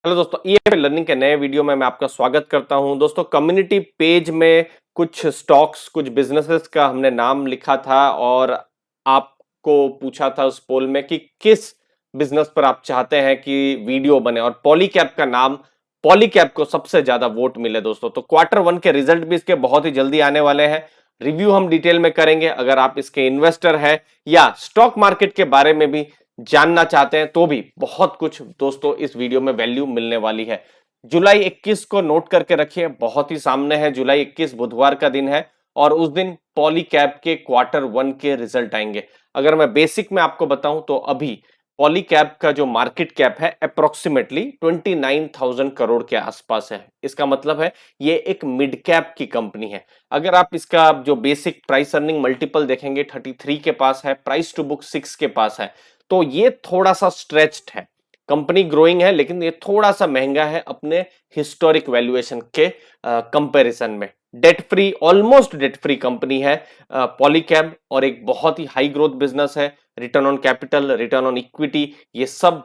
Hello दोस्तों, EFL learning के नए वीडियो में मैं आपका स्वागत करता हूं। दोस्तों, कम्युनिटी पेज में कुछ स्टॉक्स, कुछ बिजनेसेस का हमने नाम लिखा था और आपको पूछा था उस पोल में कि किस बिजनेस पर आप चाहते हैं कि वीडियो बने, और पॉलीकैब का नाम, पॉलीकैब को सबसे ज्यादा वोट मिले। दोस्तों, तो क्वार्टर वन के रिजल्ट भी इसके बहुत ही जल्दी आने वाले हैं। रिव्यू हम डिटेल में करेंगे। अगर आप इसके इन्वेस्टर है या स्टॉक मार्केट के बारे में भी जानना चाहते हैं तो भी बहुत कुछ दोस्तों इस वीडियो में वैल्यू मिलने वाली है। जुलाई 21 को नोट करके रखिए, बहुत ही सामने है। जुलाई 21 बुधवार का दिन है और उस दिन पॉलीकैब के क्वार्टर वन के रिजल्ट आएंगे। अगर मैं बेसिक में आपको बताऊं तो अभी पॉलीकैब का जो मार्केट कैप है अप्रोक्सीमेटली 29,000 करोड़ के आसपास है। इसका मतलब है ये एक मिड कैप की कंपनी है। अगर आप इसका जो बेसिक प्राइस अर्निंग मल्टीपल देखेंगे 33 के पास है, प्राइस टू बुक 6 के पास है, तो ये थोड़ा सा स्ट्रेच्ड है। कंपनी ग्रोइंग है लेकिन ये थोड़ा सा महंगा है अपने हिस्टोरिक वैल्यूएशन के कंपैरिजन में। Debt free, almost debt free company है पॉलीकैब, और एक बहुत ही हाई ग्रोथ बिजनेस है। Return on capital, return on equity, ये सब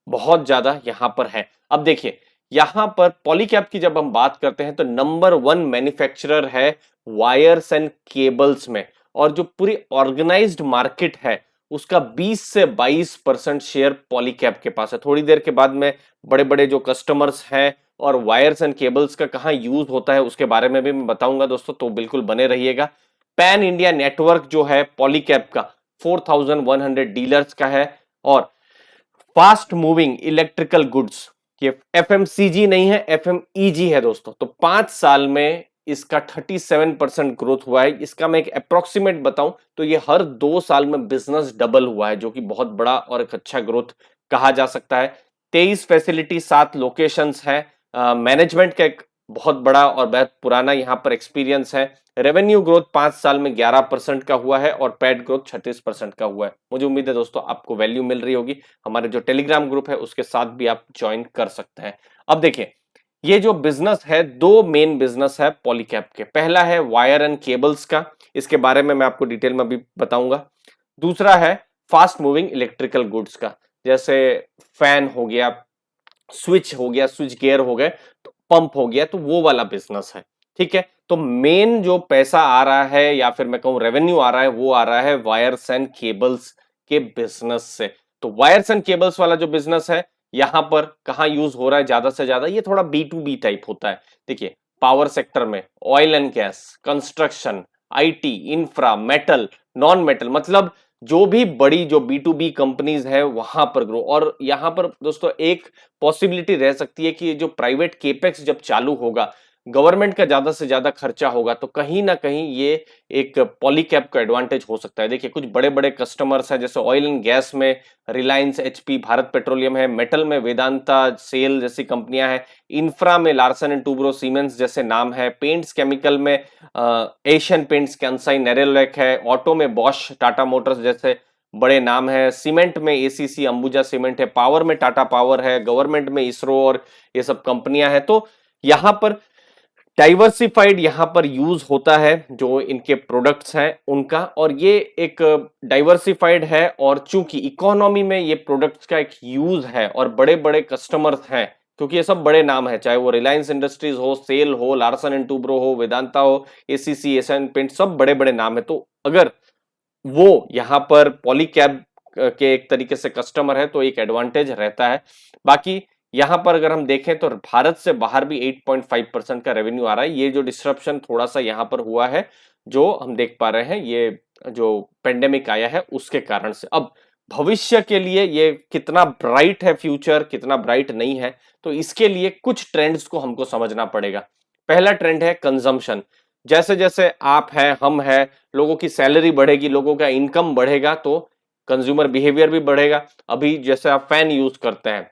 बहुत ज्यादा यहां पर है। अब देखिए, यहां पर पॉलीकैब की जब हम बात करते हैं तो नंबर वन मैन्युफैक्चरर है वायर्स एंड केबल्स में, और जो पूरी ऑर्गेनाइज्ड मार्केट है उसका 20 से 22% शेयर पॉलीकैब के पास है। थोड़ी देर के बाद में बड़े बड़े जो कस्टमर्स हैं और वायर्स एंड केबल्स का कहां यूज होता है उसके बारे में भी मैं बताऊंगा दोस्तों, तो बिल्कुल बने रहिएगा। पैन इंडिया नेटवर्क जो है पॉलीकैब का 4100 डीलर्स का है, और फास्ट मूविंग इलेक्ट्रिकल गुड्स, ये एफएमसीजी नहीं है, एफएमईजी है दोस्तों। तो 5 साल में इसका 37% ग्रोथ हुआ है। इसका मैं एक अप्रोक्सीमेट बताऊं तो ये हर 2 साल में बिजनेस डबल हुआ है, जो कि बहुत बड़ा और एक अच्छा ग्रोथ कहा जा सकता है। 23 फैसिलिटी, 7 लोकेशंस है। मैनेजमेंट का एक बहुत बड़ा और बहुत पुराना यहाँ पर एक्सपीरियंस है। रेवेन्यू ग्रोथ 5 साल में 11% का हुआ है और पैट ग्रोथ 36% का हुआ है। मुझे उम्मीद है दोस्तों आपको वैल्यू मिल रही होगी। हमारे जो टेलीग्राम ग्रुप है उसके साथ भी आप ज्वाइन कर सकते हैं। अब देखिए, ये जो बिजनेस है, दो मेन बिजनेस है पॉलीकैब के। पहला है वायर एंड केबल्स का, इसके बारे में मैं आपको डिटेल में भी बताऊंगा। दूसरा है फास्ट मूविंग इलेक्ट्रिकल गुड्स का, जैसे फैन हो गया, स्विच हो गया, स्विच गियर हो गए, तो पंप हो गया, तो वो वाला बिजनेस है। ठीक है, तो मेन जो पैसा आ रहा है या फिर मैं कहूं रेवेन्यू आ रहा है, वो आ रहा है वायर्स एंड केबल्स के बिजनेस से। तो वायर्स एंड केबल्स वाला जो बिजनेस है, यहां पर कहां यूज हो रहा है ज्यादा से ज्यादा, ये थोड़ा बी टू बी टाइप होता है। देखिए, पावर सेक्टर में oil and gas, construction, IT, infra, metal, non metal, मतलब जो भी बड़ी जो बी टू बी कंपनीज है वहां पर ग्रो। और यहां पर दोस्तों एक पॉसिबिलिटी रह सकती है कि जो प्राइवेट केपेक्स जब चालू होगा, गवर्नमेंट का ज्यादा से ज्यादा खर्चा होगा, तो कहीं ना कहीं ये एक पॉलीकैब का एडवांटेज हो सकता है। देखिए, कुछ बड़े बड़े कस्टमर्स हैं, जैसे ऑयल एंड गैस में रिलायंस, एचपी, भारत पेट्रोलियम है। मेटल में वेदांता, सेल जैसी कंपनियां हैं। इंफ्रा में लार्सन एंड टूब्रो, सीमेंस जैसे नाम है। पेंट्स केमिकल में एशियन पेंट्स, कैंसाई, नेरोलैक है। ऑटो में बॉश, टाटा मोटर्स जैसे बड़े नाम है। सीमेंट में एसीसी, अंबुजा सीमेंट है। पावर में टाटा पावर है। गवर्नमेंट में इसरो और ये सब कंपनियां हैं। तो यहां पर डाइवर्सिफाइड यहां पर यूज होता है जो इनके प्रोडक्ट्स हैं उनका, और ये एक डाइवर्सिफाइड है। और चूंकि इकोनॉमी में ये प्रोडक्ट्स का एक यूज है और बड़े बड़े कस्टमर्स हैं, क्योंकि ये सब बड़े नाम है, चाहे वो रिलायंस इंडस्ट्रीज हो, सेल हो, लार्सन एंड टूब्रो हो, वेदांता हो, एसीसी, एशियन पेंट, सब बड़े बड़े नाम है। तो अगर वो यहाँ पर पॉलीकैब के एक तरीके से कस्टमर है तो एक एडवांटेज रहता है। बाकी यहाँ पर अगर हम देखें तो भारत से बाहर भी 8.5% का रेवेन्यू आ रहा है। ये जो डिस्ट्रप्शन थोड़ा सा यहाँ पर हुआ है, जो हम देख पा रहे हैं, ये जो पेंडेमिक आया है उसके कारण से। अब भविष्य के लिए ये कितना ब्राइट है, फ्यूचर कितना ब्राइट नहीं है, तो इसके लिए कुछ ट्रेंड्स को हमको समझना पड़ेगा। पहला ट्रेंड है कंजम्पशन। जैसे जैसे आप हैं, हम हैं, लोगों की सैलरी बढ़ेगी, लोगों का इनकम बढ़ेगा, तो कंज्यूमर बिहेवियर भी बढ़ेगा। अभी जैसे आप फैन यूज करते हैं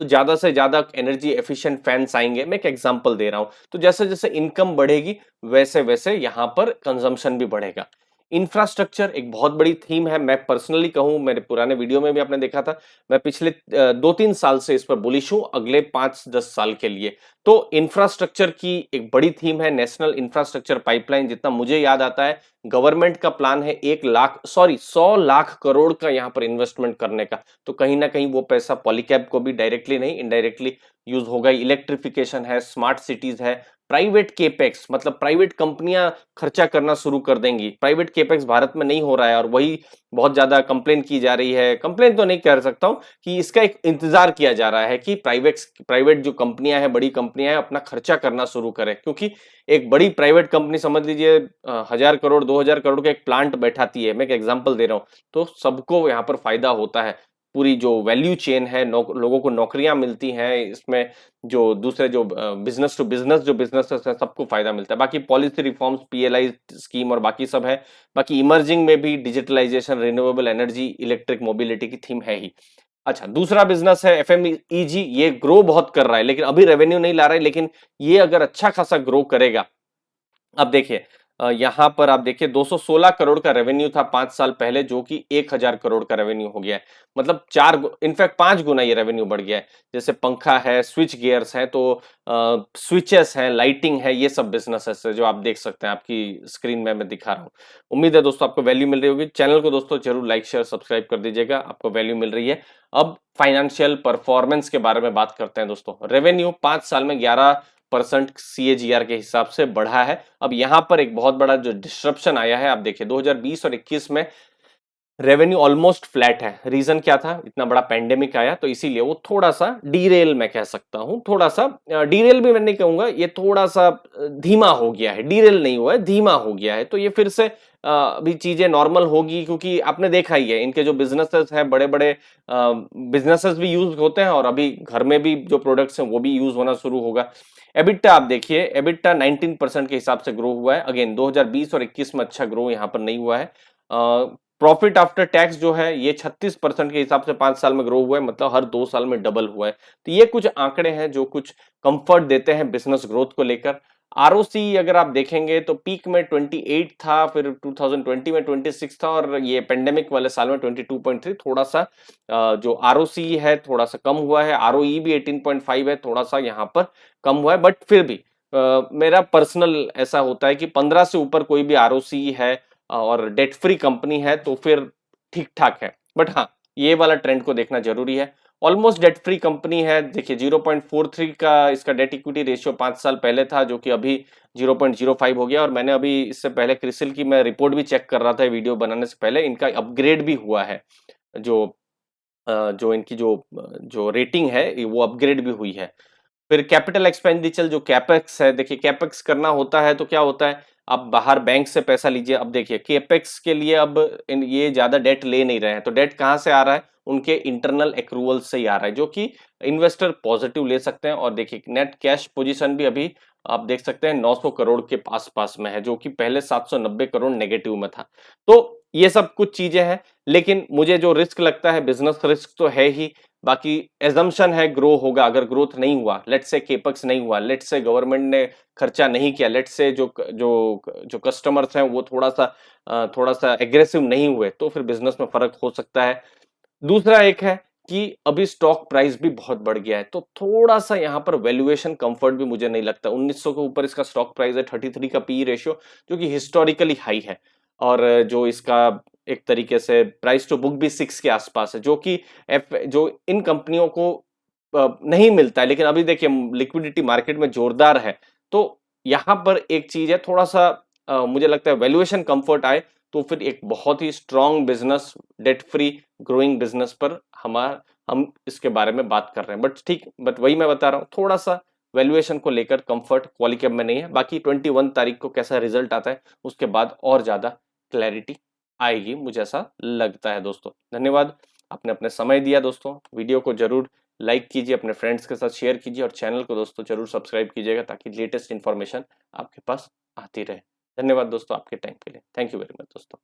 तो ज्यादा से ज्यादा एनर्जी एफिशिएंट फैंस आएंगे। मैं एक एग्जांपल दे रहा हूं। तो जैसे जैसे इनकम बढ़ेगी वैसे वैसे यहां पर कंजम्पशन भी बढ़ेगा। इंफ्रास्ट्रक्चर एक बहुत बड़ी थीम है। मैं पर्सनली कहूं, मेरे पुराने वीडियो में भी आपने देखा था, मैं पिछले 2-3 साल से इस पर बुलिश हूं, अगले 5-10 साल के लिए। तो इंफ्रास्ट्रक्चर की एक बड़ी थीम है, नेशनल इंफ्रास्ट्रक्चर पाइपलाइन। जितना मुझे याद आता है, गवर्नमेंट का प्लान है 100 लाख करोड़ का यहाँ पर इन्वेस्टमेंट करने का। तो कहीं ना कहीं वो पैसा पॉलीकैब को भी डायरेक्टली नहीं, इनडायरेक्टली यूज होगा। इलेक्ट्रिफिकेशन है, स्मार्ट सिटीज है, प्राइवेट केपेक्स, मतलब प्राइवेट कंपनियां खर्चा करना शुरू कर देंगी। प्राइवेट केपेक्स भारत में नहीं हो रहा है, और वही बहुत ज्यादा कंप्लेन की जा रही है। कंप्लेन तो नहीं कह सकता हूं, कि इसका एक इंतजार किया जा रहा है कि प्राइवेट जो कंपनियां हैं, बड़ी कंपनियां हैं, अपना खर्चा करना शुरू करें। क्योंकि एक बड़ी प्राइवेट कंपनी, समझ लीजिए 1,000 करोड़ 2,000 करोड़ का एक प्लांट बैठाती है, मैं एक एग्जांपल दे रहा हूं, तो सबको यहाँ पर फायदा होता है। पूरी जो वैल्यू चेन है, लोगों को नौकरियां मिलती हैं इसमें, जो दूसरे जो बिजनेस टू बिजनेस जो बिजनेसेस है, सबको फायदा मिलता है। बाकी पॉलिसी रिफॉर्म्स, पीएलआई स्कीम और बाकी सब है। बाकी इमर्जिंग में भी digitalisation, renewable energy, electric mobility की थीम है ही। अच्छा, दूसरा बिजनेस है एफएमईजी। ये ग्रो बहुत कर रहा है, लेकिन अभी रेवेन्यू नहीं ला रहा है, लेकिन ये अगर अच्छा खासा ग्रो करेगा। अब देखिए, यहां पर आप देखिए 216 करोड़ का रेवेन्यू था 5 साल पहले, जो कि 1,000 करोड़ का रेवेन्यू हो गया है। मतलब इनफैक्ट 5 गुना ये रेवेन्यू बढ़ गया है। जैसे पंखा है, स्विच गियर्स है, तो स्विचेस है, लाइटिंग है, ये सब बिजनेसेस है जो आप देख सकते हैं, आपकी स्क्रीन में मैं दिखा रहा हूँ। उम्मीद है दोस्तों आपको वैल्यू मिल रही होगी। चैनल को दोस्तों जरूर लाइक शेयर सब्सक्राइब कर दीजिएगा, आपको वैल्यू मिल रही है। अब फाइनेंशियल परफॉर्मेंस के बारे में बात करते हैं दोस्तों। रेवेन्यू 5 साल में 11% CAGR के हिसाब से बढ़ा है। अब यहां पर एक बहुत बड़ा जो डिस्ट्रप्शन आया है, आप देखिए 2020 और 21 में रेवेन्यू ऑलमोस्ट फ्लैट है। रीजन क्या था? इतना बड़ा पेंडेमिक आया, तो इसीलिए वो थोड़ा सा डीरेल, मैं कह सकता हूं, थोड़ा सा डीरेल भी मैं नहीं कहूंगा, ये थोड़ा सा धीमा हो गया है। डीरेल नहीं हुआ है, धीमा हो गया है। तो ये फिर से अभी चीजें नॉर्मल होगी, क्योंकि आपने देखा ही है इनके जो बिजनेसेस हैं, बड़े बड़े बिजनेसेस भी यूज होते हैं, और अभी घर में भी जो प्रोडक्ट्स हैं वो भी यूज होना शुरू होगा। एबिटा आप देखिए, एबिटा 19% के हिसाब से ग्रो हुआ है। अगेन 2020 और 21 में अच्छा ग्रो यहाँ पर नहीं हुआ है। प्रॉफिट आफ्टर टैक्स जो है, ये 36% के हिसाब से 5 साल में ग्रो हुआ है, मतलब हर 2 साल में डबल हुआ है। तो ये कुछ आंकड़े हैं जो कुछ कंफर्ट देते हैं बिजनेस ग्रोथ को लेकर। आरओसी अगर आप देखेंगे तो पीक में 28 था, फिर 2020 में 26 था, और ये पेंडेमिक वाले साल में 22.3। थोड़ा सा जो आरओसी है थोड़ा सा कम हुआ है। आरओई भी 18.5 है, थोड़ा सा यहाँ पर कम हुआ है। बट फिर भी मेरा पर्सनल ऐसा होता है कि 15 से ऊपर कोई भी आरओसी है और डेट फ्री कंपनी है, तो फिर ठीक ठाक है। बट हाँ, ये वाला ट्रेंड को देखना जरूरी है। ऑलमोस्ट डेट फ्री कंपनी है। देखिए 0.43 का इसका डेट इक्विटी रेशियो 5 साल पहले था, जो कि अभी 0.05 हो गया। और मैंने अभी इससे पहले क्रिसिल की मैं रिपोर्ट भी चेक कर रहा था वीडियो बनाने से पहले, इनका अपग्रेड भी हुआ है। जो जो इनकी जो रेटिंग है वो अपग्रेड भी हुई है। फिर कैपिटल एक्सपेंडिचर जो कैपेक्स है, देखिए कैपेक्स करना होता है तो क्या होता है, आप बाहर बैंक से पैसा लीजिए। अब देखिए कैपेक्स के लिए अब ये ज्यादा डेट ले नहीं रहे हैं, तो डेट कहाँ से आ रहा है? उनके इंटरनल एक्रूवल से ही आ रहा है, जो कि इन्वेस्टर पॉजिटिव ले सकते हैं। और देखिए नेट कैश पोजीशन भी अभी आप देख सकते हैं 900 करोड़ के आसपास में है, जो कि पहले 790 करोड़ नेगेटिव में था। तो ये सब कुछ चीजें हैं, लेकिन मुझे जो रिस्क लगता है, बिजनेस रिस्क तो है ही। बाकी एजम्पशन है ग्रो होगा। अगर ग्रोथ नहीं हुआ, लेट्स से केपेक्स नहीं हुआ, लेट्स से गवर्नमेंट ने खर्चा नहीं किया, लेट्स से जो जो जो कस्टमर्स हैं वो थोड़ा सा एग्रेसिव नहीं हुए, तो फिर बिजनेस में फर्क हो सकता है। दूसरा एक है कि अभी स्टॉक प्राइस भी बहुत बढ़ गया है, तो थोड़ा सा यहाँ पर वैल्यूएशन कंफर्ट भी मुझे नहीं लगता। 1900 के ऊपर इसका स्टॉक प्राइस है, 33 का पी रेशियो, जो कि हिस्टोरिकली हाई है। और जो इसका एक तरीके से प्राइस टू बुक भी 6 के आसपास है, जो कि जो इन कंपनियों को नहीं मिलता है। लेकिन अभी देखिए लिक्विडिटी मार्केट में जोरदार है, तो यहाँ पर एक चीज है, थोड़ा सा मुझे लगता है वैल्यूएशन कंफर्ट आए, तो फिर एक बहुत ही strong business, debt free growing business पर हम इसके बारे में बात कर रहे हैं। बट वही मैं बता रहा हूँ, थोड़ा सा वैल्यूएशन को लेकर कंफर्ट क्वालिकैब में नहीं है। बाकी 21 तारीख को कैसा रिजल्ट आता है, उसके बाद और ज्यादा क्लैरिटी आएगी, मुझे ऐसा लगता है दोस्तों। धन्यवाद, आपने अपने समय दिया दोस्तों। वीडियो को जरूर लाइक कीजिए, अपने फ्रेंड्स के साथ शेयर कीजिए, और चैनल को दोस्तों जरूर सब्सक्राइब कीजिएगा, ताकि लेटेस्ट इन्फॉर्मेशन आपके पास आती रहे। धन्यवाद दोस्तों आपके टाइम के लिए। थैंक यू वेरी मच दोस्तों।